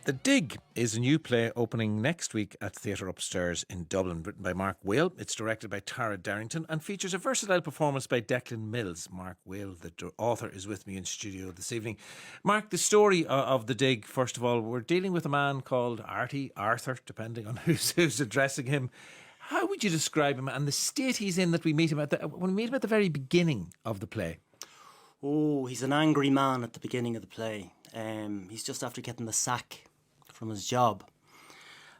The Dig is a new play opening next week at Theatre Upstairs in Dublin, written by Mark Wale. It's directed by Tara Darrington and features a versatile performance by Declan Mills. Mark Wale, the author, is with me in studio this evening. Mark, the story of The Dig, first of all, we're dealing with a man called RTE, Arthur, depending on who's addressing him. How would you describe him and the state he's in that we meet him when we meet him at the very beginning of the play? Oh, he's an angry man at the beginning of the play. He's just after getting the sack from his job,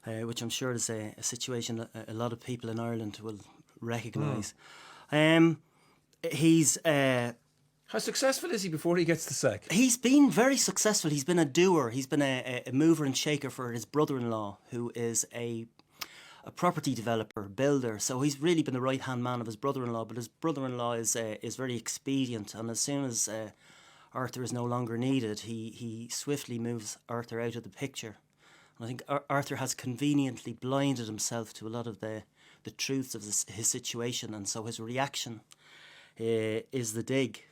which I'm sure is a situation that a lot of people in Ireland will recognise. He's How successful is he before he gets the sack? He's been very successful. He's been a doer. He's been a mover and shaker for his brother-in-law, who is a property developer, builder. So he's really been the right-hand man of his brother-in-law. But his brother-in-law is very expedient, and as soon as Arthur is no longer needed, he swiftly moves Arthur out of the picture. And I think Arthur has conveniently blinded himself to a lot of the truths of his situation, and so his reaction is the dig.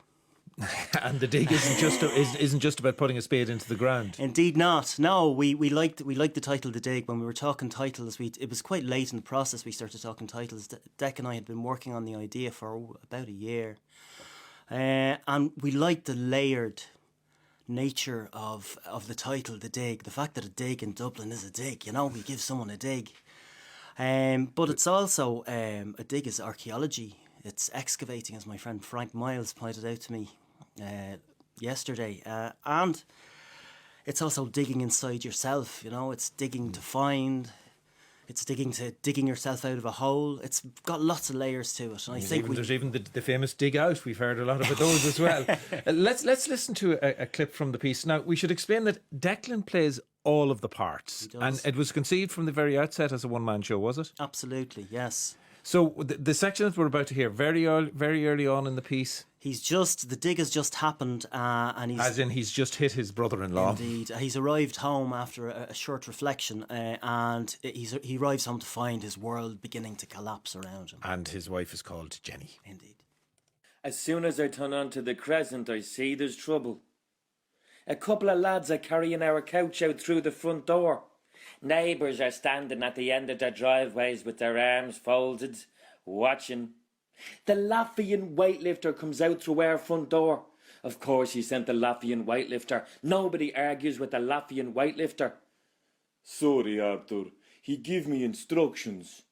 And The Dig isn't just about putting a spade into the ground. Indeed not. No, we liked the title The Dig. When we were talking titles, it was quite late in the process we started talking titles. Dec and I had been working on the idea for about a year. And we liked the layered nature of the title, The Dig. The fact that a dig in Dublin is a dig, we give someone a dig. But it's also, a dig is archaeology. It's excavating, as my friend Frank Miles pointed out to me yesterday. And it's also digging inside yourself, it's digging to find. It's digging yourself out of a hole. It's got lots of layers to it. And there's even the famous dig out. We've heard a lot about those as well. Let's listen to a clip from the piece. Now, we should explain that Declan plays all of the parts. And it was conceived from the very outset as a one-man show, was it? Absolutely, yes. So the section that we're about to hear, very early on in the piece, the dig has just happened, and he's just hit his brother-in-law. Indeed, he's arrived home after a short reflection, and he arrives home to find his world beginning to collapse around him. And his wife is called Jenny. Indeed. As soon as I turn onto the crescent, I see there's trouble. A couple of lads are carrying our couch out through the front door. Neighbours are standing at the end of their driveways with their arms folded, watching. The Latvian weightlifter comes out through our front door. Of course he sent the Latvian weightlifter. Nobody argues with the Latvian weightlifter. Sorry, Arthur. He gave me instructions.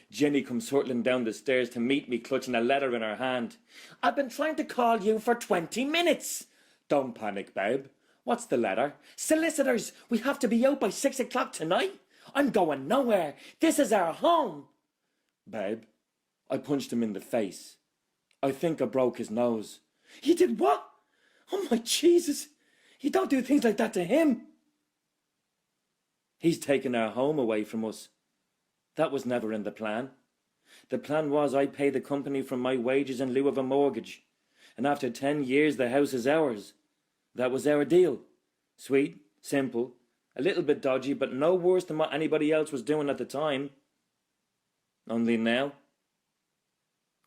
Jenny comes hurtling down the stairs to meet me, clutching a letter in her hand. I've been trying to call you for 20 minutes. Don't panic, babe. What's the letter? Solicitors, we have to be out by 6 o'clock tonight. I'm going nowhere. This is our home. Babe, I punched him in the face. I think I broke his nose. You did what? Oh my Jesus. You don't do things like that to him. He's taken our home away from us. That was never in the plan. The plan was I pay the company from my wages in lieu of a mortgage. And after 10 years, the house is ours. That was our deal. Sweet, simple, a little bit dodgy, but no worse than what anybody else was doing at the time. Only now,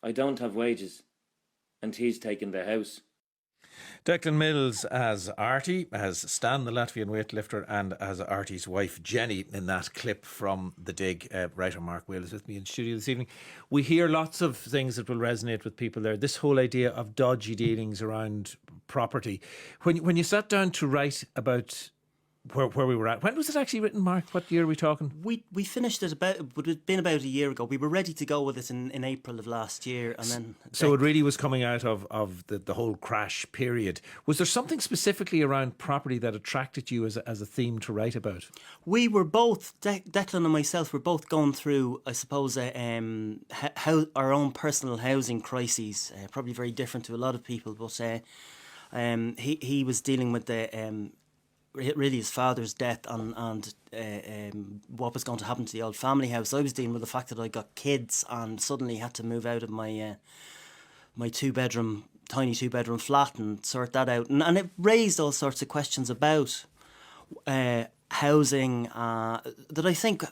I don't have wages, and he's taken the house. Declan Mills as Artie, as Stan the Latvian weightlifter, and as Artie's wife Jenny in that clip from The Dig. Writer Mark Wale is with me in studio this evening. We hear lots of things that will resonate with people there. This whole idea of dodgy dealings around property. When you sat down to write about where we were at, when was it actually written, Mark? What year are we talking? We finished it it'd been about a year ago. We were ready to go with it in April of last year, and then so it really was coming out of the whole crash period. Was there something specifically around property that attracted you as a theme to write about? We were both, Declan and myself, were both going through, I suppose, how our own personal housing crises. Probably very different to a lot of people, but he was dealing with really his father's death and what was going to happen to the old family house. I was dealing with the fact that I got kids and suddenly had to move out of my tiny two-bedroom flat and sort that out. And it raised all sorts of questions about housing that I think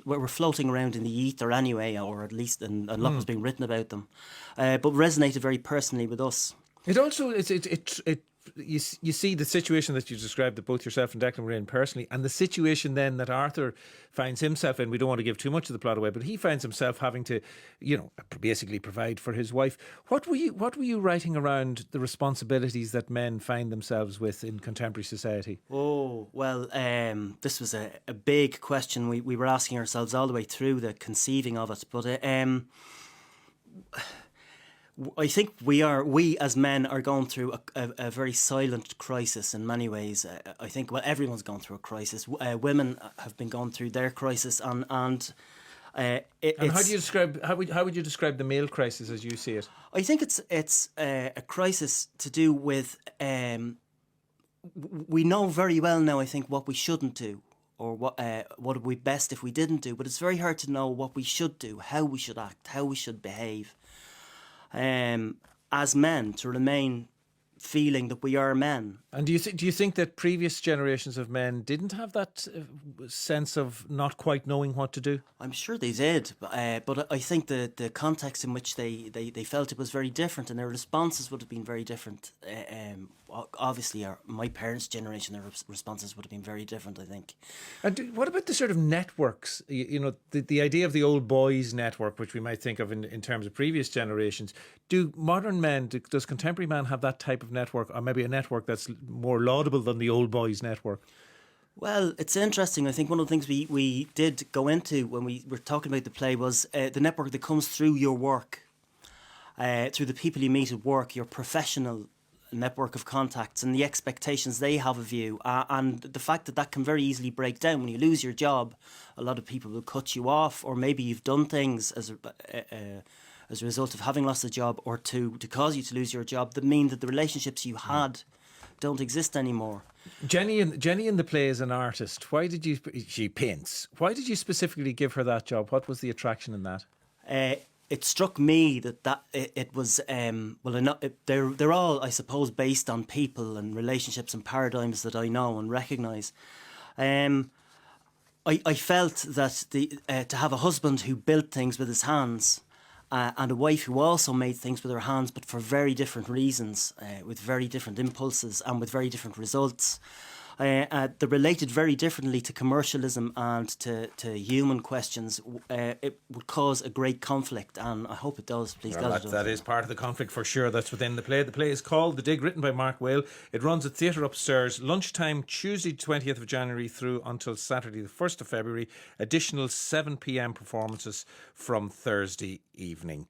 were floating around in the ether anyway, or at least a lot was being written about them, but resonated very personally with us. It also it you see the situation that you described that both yourself and Declan were in personally, and the situation then that Arthur finds himself in. We don't want to give too much of the plot away, but he finds himself having to, basically provide for his wife. What were you writing around the responsibilities that men find themselves with in contemporary society? Oh, well, this was a big question we were asking ourselves all the way through the conceiving of it. But I think we as men are going through a very silent crisis in many ways. I think, well, everyone's gone through a crisis. Women have been going through their crisis, and how do you describe how would you describe the male crisis as you see it? I think it's a crisis to do with we know very well now, I think, what we shouldn't do, or what would be best if we didn't do. But it's very hard to know what we should do, how we should act, how we should behave. As men, to remain feeling that we are men. And do you think that previous generations of men didn't have that sense of not quite knowing what to do? I'm sure they did, but I think the context in which they felt it was very different, and their responses would have been very different. Obviously, my parents' generation, their responses would have been very different, I think. And what about the sort of networks? The idea of the old boys network, which we might think of in terms of previous generations. Do modern men, does contemporary man have that type of network, or maybe a network that's more laudable than the old boys network? Well, it's interesting. I think one of the things we did go into when we were talking about the play was the network that comes through your work, through the people you meet at work, your professional network of contacts, and the expectations they have of you, and the fact that can very easily break down when you lose your job. A lot of people will cut you off, or maybe you've done things as a result of having lost a job, or to cause you to lose your job, that mean that the relationships you had don't exist anymore. Jenny in the play is an artist. She paints. Why did you specifically give her that job? What was the attraction in that? It struck me that it was they're all, I suppose, based on people and relationships and paradigms that I know and recognise. I felt that to have a husband who built things with his hands, and a wife who also made things with her hands, but for very different reasons, with very different impulses and with very different results. That related very differently to commercialism and to human questions. It would cause a great conflict, and I hope it does. Please God, it does. That is part of the conflict for sure. That's within the play. The play is called The Dig, written by Mark Wale. It runs at Theatre Upstairs, lunchtime Tuesday 20th of January through until Saturday the 1st of February. Additional 7 p.m. performances from Thursday evening.